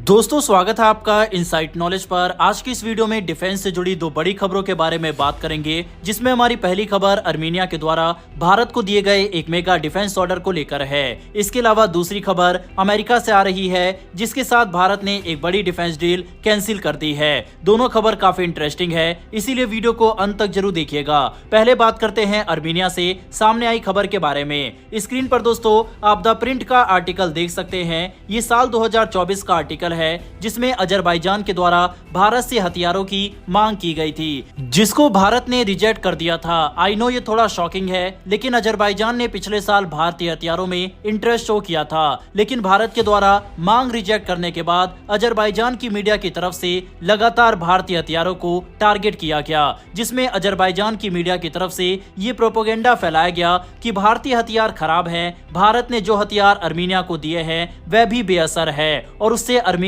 दोस्तों स्वागत है आपका इनसाइट नॉलेज पर। आज की इस वीडियो में डिफेंस से जुड़ी दो बड़ी खबरों के बारे में बात करेंगे, जिसमें हमारी पहली खबर अर्मीनिया के द्वारा भारत को दिए गए एक मेगा डिफेंस ऑर्डर को लेकर है। इसके अलावा दूसरी खबर अमेरिका से आ रही है, जिसके साथ भारत ने एक बड़ी डिफेंस डील कैंसिल कर दी है। दोनों खबर काफी इंटरेस्टिंग है, इसीलिए वीडियो को अंत तक जरूर देखिएगा। पहले बात करते हैं अर्मीनिया से सामने आई खबर के बारे में। स्क्रीन पर दोस्तों आप द प्रिंट का आर्टिकल देख सकते हैं। ये साल 2024 का आर्टिकल है, जिसमें अजरबैजान के द्वारा भारत से हथियारों की मांग की गई थी, जिसको भारत ने रिजेक्ट कर दिया था। आई नो ये थोड़ा शॉकिंग है, लेकिन अजरबैजान ने पिछले साल भारतीय हथियारों में इंटरेस्ट शो किया था, लेकिन भारत के द्वारा मांग रिजेक्ट करने के बाद अजरबैजान की मीडिया की तरफ से लगातार भारतीय हथियारों को टारगेट किया गया, जिसमें अजरबैजान की मीडिया की तरफ से ये प्रोपेगेंडा फैलाया गया कि भारतीय हथियार खराब हैं, भारत ने जो हथियार अर्मीनिया को दिए हैं वह भी बेअसर है और उससे अर्मीनिया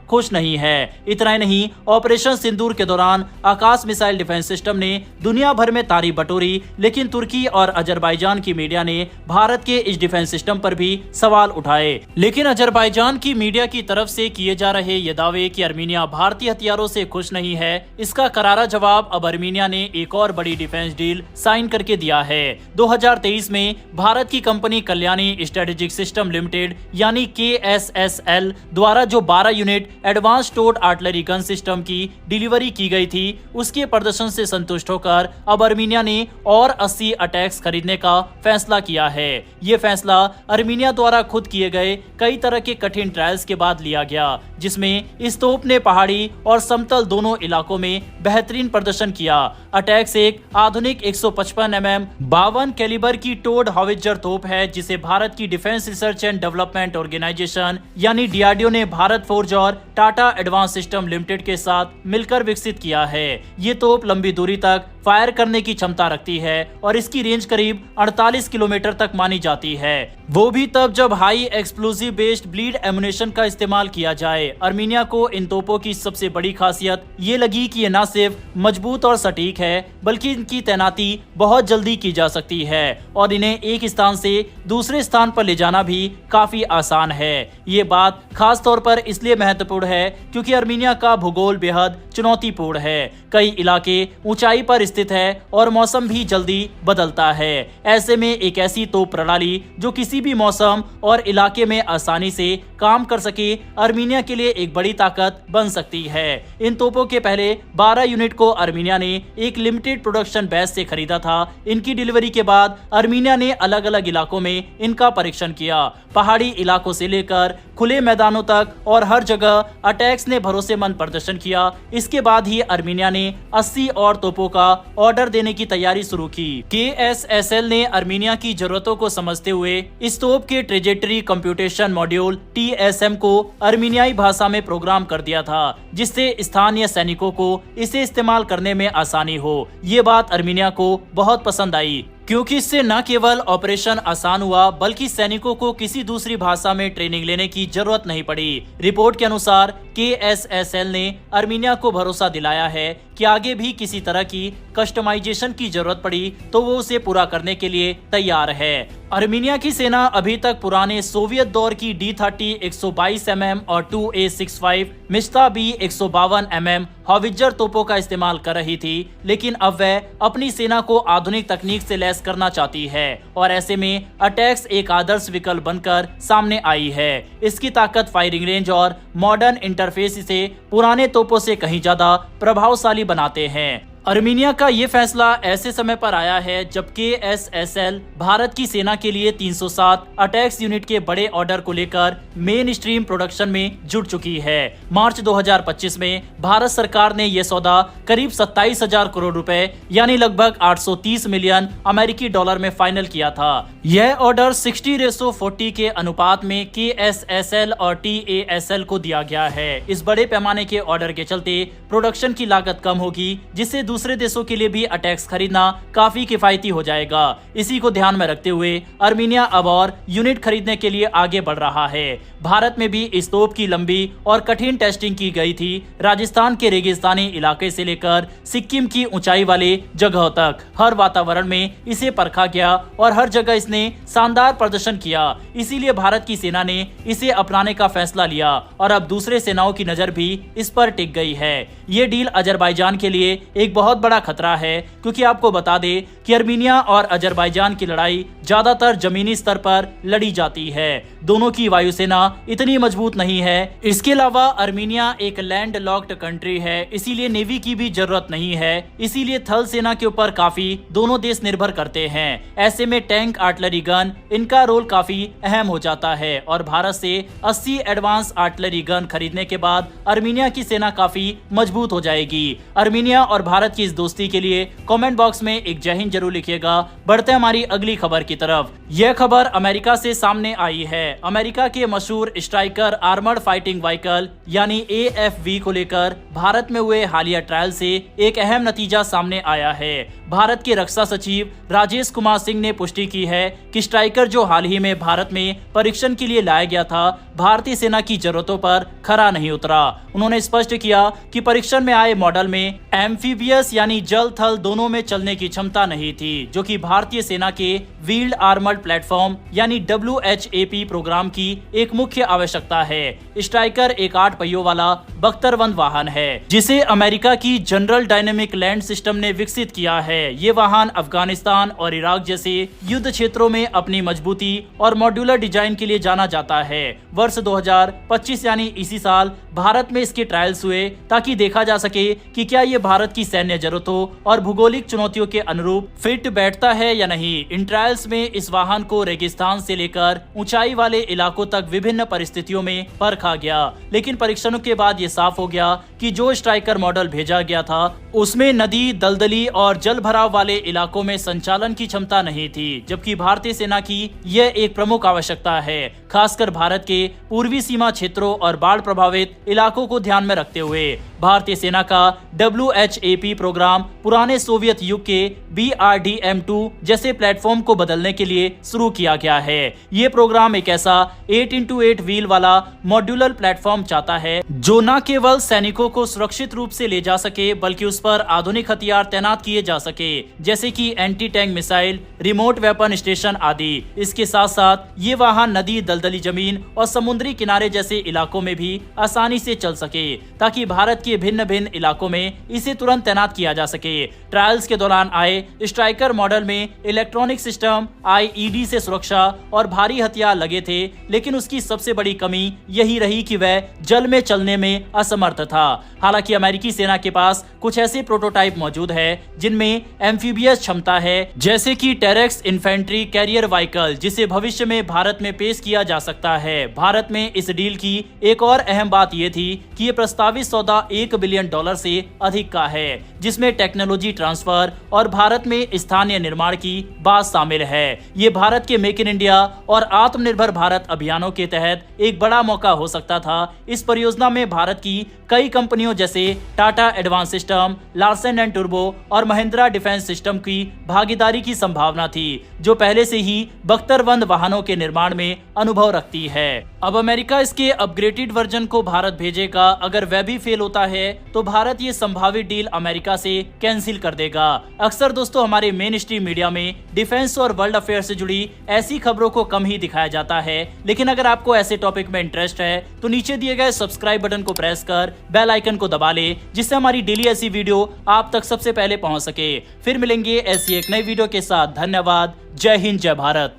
खुश नहीं है। इतना ही नहीं, ऑपरेशन सिंदूर के दौरान आकाश मिसाइल डिफेंस सिस्टम ने दुनिया भर में तारीफ बटोरी, लेकिन तुर्की और अजरबैजान की मीडिया ने भारत के इस डिफेंस सिस्टम पर भी सवाल उठाए। लेकिन अजरबैजान की मीडिया की तरफ से किए जा रहे ये दावे कि अर्मीनिया भारतीय हथियारों से खुश नहीं है, इसका करारा जवाब अब अर्मीनिया ने एक और बड़ी डिफेंस डील साइन करके दिया है। 2023 में भारत की company Kalyani strategic system limited यानी KSSL द्वारा जो 12 unit advance towed artillery gun system की डिलीवरी की गई थी, उसके प्रदर्शन से संतुष्ट होकर अब अर्मीनिया ने और 80 अटैक्स खरीदने का फैसला किया है। ये फैसला अर्मीनिया द्वारा खुद किए गए कई तरह के कठिन ट्रायल्स के बाद लिया गया, जिसमें इस तोप ने पहाड़ी और समतल दोनों इलाकों में बेहतरीन प्रदर्शन किया। अटैक्स एक आधुनिक 155 mm 52 कैलिबर की टोड हावित्जर तोप है, जिसे भारत की defence research and development organisation यानी DRDO ने भारत फोर्ज और टाटा एडवांस सिस्टम लिमिटेड के साथ मिलकर विकसित किया है। ये तोप लंबी दूरी तक फायर करने की क्षमता रखती है और इसकी रेंज करीब 48 किलोमीटर तक मानी जाती है, वो भी तब जब high explosive based bleed ammunition का इस्तेमाल किया जाए। अर्मीनिया को इन तोपों की सबसे बड़ी खासियत ये लगी कि ये न सिर्फ मजबूत और सटीक है, बल्कि इनकी तैनाती बहुत जल्दी की जा सकती है और इन्हें एक स्थान से दूसरे स्थान पर ले जाना भी काफी आसान है। ये बात खास तौर पर इसलिए महत्वपूर्ण है क्योंकि अर्मीनिया का भूगोल बेहद चुनौतीपूर्ण है। कई इलाके ऊंचाई पर स्थित है और मौसम भी जल्दी बदलता है। ऐसे में एक ऐसी तोप प्रणाली जो किसी भी मौसम और इलाके में आसानी से काम कर सके, अर्मीनिया के लिए एक बड़ी ताकत बन सकती है। इन तोपों के पहले 12 यूनिट को अर्मीनिया ने एक लिमिटेड प्रोडक्शन बैच से खरीदा था। इनकी डिलीवरी के बाद अर्मीनिया ने अलग अलग इलाकों में इनका परीक्षण किया। पहाड़ी इलाकों से लेकर खुले मैदानों तक और हर जगह अटैक्स ने भरोसेमंद प्रदर्शन किया। इसके बाद ही अर्मीनिया ने 80 और तोपों का ऑर्डर देने की तैयारी शुरू की। KSSL ने अर्मीनिया की जरूरतों को समझते हुए इस तोप के ट्रेजेक्टरी कंप्यूटेशन मॉड्यूल TSM को अर्मीनियाई भाषा में प्रोग्राम कर दिया था, जिससे स्थानीय सैनिकों को इसे इस्तेमाल करने में आसानी हो। ये बात अर्मीनिया को बहुत पसंद आई, क्योंकि इससे न केवल ऑपरेशन आसान हुआ, बल्कि सैनिकों को किसी दूसरी भाषा में ट्रेनिंग लेने की जरूरत नहीं पड़ी। रिपोर्ट के अनुसार KSSL ने अर्मीनिया को भरोसा दिलाया है कि आगे भी किसी तरह की कस्टमाइजेशन की जरूरत पड़ी तो वो उसे पूरा करने के लिए तैयार है। अर्मीनिया की सेना अभी तक पुराने सोवियत दौर की D30 122 mm और 2A65 मिस्ता B 152 mm हावित्जर तोपों का इस्तेमाल कर रही थी, लेकिन अब वह अपनी सेना को आधुनिक तकनीक से लैस करना चाहती है और ऐसे में अटैक्स एक आदर्श विकल्प बनकर सामने आई है। इसकी ताकत, फायरिंग रेंज और मॉडर्न इंटरफेस इसे पुराने तोपों से कहीं ज्यादा प्रभावशाली बनाते हैं। अर्मीनिया का ये फैसला ऐसे समय पर आया है जब KSSL भारत की सेना के लिए 307 अटैक्स यूनिट के बड़े ऑर्डर को लेकर मेन स्ट्रीम प्रोडक्शन में जुट चुकी है। मार्च 2025 में भारत सरकार ने यह सौदा करीब 27,000 करोड़ रुपए यानी लगभग 830 मिलियन अमेरिकी डॉलर में फाइनल किया था। यह ऑर्डर 60:40 के अनुपात में KSSL और TASL को दिया गया है। इस बड़े पैमाने के ऑर्डर के चलते प्रोडक्शन की लागत कम होगी, जिससे दूसरे देशों के लिए भी अटैक्स खरीदना काफी किफायती हो जाएगा। इसी को ध्यान में रखते हुए अर्मीनिया अब और यूनिट खरीदने के लिए आगे बढ़ रहा है। भारत में भी इस तोप की लंबी और कठिन टेस्टिंग की गई थी, राजस्थान के रेगिस्तानी इलाके से लेकर सिक्किम की ऊंचाई वाले जगहों तक हर वातावरण में इसे परखा गया और हर जगह इसने शानदार प्रदर्शन किया। इसीलिए भारत की सेना ने इसे अपनाने का फैसला लिया और अब दूसरे सेनाओं की नजर भी इस पर टिक गई है। ये डील अजरबैजान के लिए एक बहुत बड़ा खतरा है, क्योंकि आपको बता दें कि अर्मीनिया और अजरबैजान की लड़ाई ज्यादातर जमीनी स्तर पर लड़ी जाती है। दोनों की वायुसेना इतनी मजबूत नहीं है। इसके अलावा अर्मीनिया एक लैंड लॉक्ड कंट्री है, इसीलिए नेवी की भी जरूरत नहीं है। इसीलिए थल सेना के ऊपर काफी दोनों देश निर्भर करते हैं। ऐसे में टैंक, आर्टिलरी गन, इनका रोल काफी अहम हो जाता है और भारत से 80 एडवांस आर्टिलरी गन खरीदने के बाद अर्मीनिया की सेना काफी मजबूत हो जाएगी। अर्मीनिया और भारत की इस दोस्ती के लिए कमेंट बॉक्स में एक जय हिंद जरूर लिखिएगा। बढ़ते हैं हमारी अगली खबर की तरफ। यह खबर अमेरिका से सामने आई है। अमेरिका के मशहूर स्ट्राइकर आर्मर्ड फाइटिंग व्हीकल यानी AFV को लेकर भारत में हुए हालिया ट्रायल से एक अहम नतीजा सामने आया है। भारत के रक्षा सचिव राजेश कुमार सिंह ने पुष्टि की है कि स्ट्राइकर जो हाल ही में भारत में परीक्षण के लिए लाया गया था, भारतीय सेना की जरूरतों पर खरा नहीं उतरा। उन्होंने स्पष्ट किया कि परीक्षण में आए मॉडल में एम्फीबियस यानी जल थल दोनों में चलने की क्षमता नहीं थी, जो कि भारतीय सेना के व्हील्ड आर्मर्ड प्लेटफॉर्म यानी WHAP प्रोग्राम की एक मुख्य आवश्यकता है। स्ट्राइकर एक 8 पहियों वाला बख्तरबंद वाहन है, जिसे अमेरिका की जनरल डायनेमिक लैंड सिस्टम ने विकसित किया है। ये वाहन अफगानिस्तान और इराक जैसे युद्ध क्षेत्रों में अपनी मजबूती और मॉड्यूलर डिजाइन के लिए जाना जाता है। वर्ष 2025 यानी इसी साल भारत में इसके ट्रायल्स हुए, ताकि देखा जा सके कि क्या ये भारत की सैन्य जरूरतों और भूगोलिक चुनौतियों के अनुरूप फिट बैठता है या नहीं। इन ट्रायल्स में इस वाहन को रेगिस्तान से लेकर ऊंचाई वाले इलाकों तक विभिन्न परिस्थितियों में परखा गया, लेकिन परीक्षणों के बाद ये साफ हो गया कि जो स्ट्राइकर मॉडल भेजा गया था उसमें नदी, दलदली और जल भराव वाले इलाकों में संचालन की क्षमता नहीं थी, जबकि भारतीय सेना की यह एक प्रमुख आवश्यकता है, खासकर भारत के पूर्वी सीमा क्षेत्रों और बाढ़ प्रभावित इलाकों को ध्यान में रखते हुए। भारतीय सेना का WHAP प्रोग्राम पुराने सोवियत युग के BRDM-2 जैसे प्लेटफॉर्म को बदलने के लिए शुरू किया गया है। ये प्रोग्राम एक ऐसा 8x8 व्हील वाला मॉड्यूलर प्लेटफॉर्म चाहता है, जो न केवल सैनिकों को सुरक्षित रूप से ले जा सके, बल्कि उस पर आधुनिक हथियार तैनात किए जा सके, जैसे कि anti tank missile, remote weapon station आदि। इसके साथ साथ ये वाहन नदी, दलदली जमीन और समुद्री किनारे जैसे इलाकों में भी आसानी से चल सके, ताकि भारत के भिन्न भिन्न इलाकों में इसे तुरंत तैनात किया जा सके। ट्रायल्स के दौरान आए स्ट्राइकर मॉडल में इलेक्ट्रॉनिक सिस्टम, IED से सुरक्षा और भारी हथियार लगे थे, लेकिन उसकी सबसे बड़ी कमी यही रही कि वह जल में चलने में असमर्थ था। हालांकि अमेरिकी सेना के पास कुछ ऐसे प्रोटोटाइप मौजूद है जिनमें एम्फीबियस क्षमता है, जैसे कि टेरेक्स इन्फेंट्री कैरियर व्हीकल, जिसे भविष्य में भारत में पेश किया जा सकता है। भारत में इस डील की एक और अहम बात यह थी कि ये प्रस्तावित सौदा $1 बिलियन से अधिक का है, जिसमें टेक्नोलॉजी ट्रांसफर और भारत में स्थानीय निर्माण की बात शामिल है। ये भारत के मेक इन इंडिया और आत्मनिर्भर भारत अभियानों के तहत एक बड़ा मौका हो सकता था। इस परियोजना में भारत की कई कंपनियों जैसे Tata advance system, Larsen and टुर्बो और महिंद्रा डिफेंस सिस्टम की भागीदारी की संभावना थी, जो पहले से ही बख्तरबंद वाहनों के निर्माण में अनुभव रखती है। अब अमेरिका इसके अपग्रेडेड वर्जन को भारत भेजेगा। अगर वह भी फेल होता है तो भारत ये संभावित डील अमेरिका से कैंसिल कर देगा। अक्सर दोस्तों हमारे मेन स्ट्रीम मीडिया में डिफेंस और वर्ल्ड अफेयर से जुड़ी ऐसी खबरों को कम ही दिखाया जाता है, लेकिन अगर आपको ऐसे टॉपिक में इंटरेस्ट है तो नीचे दिए गए सब्सक्राइब बटन को प्रेस कर बेल आइकन को दबा ले, जिससे हमारी डेली ऐसी वीडियो आप तक सबसे पहले पहुंच सके। फिर मिलेंगे ऐसी एक नई वीडियो के साथ। धन्यवाद। जय हिंद, जय भारत।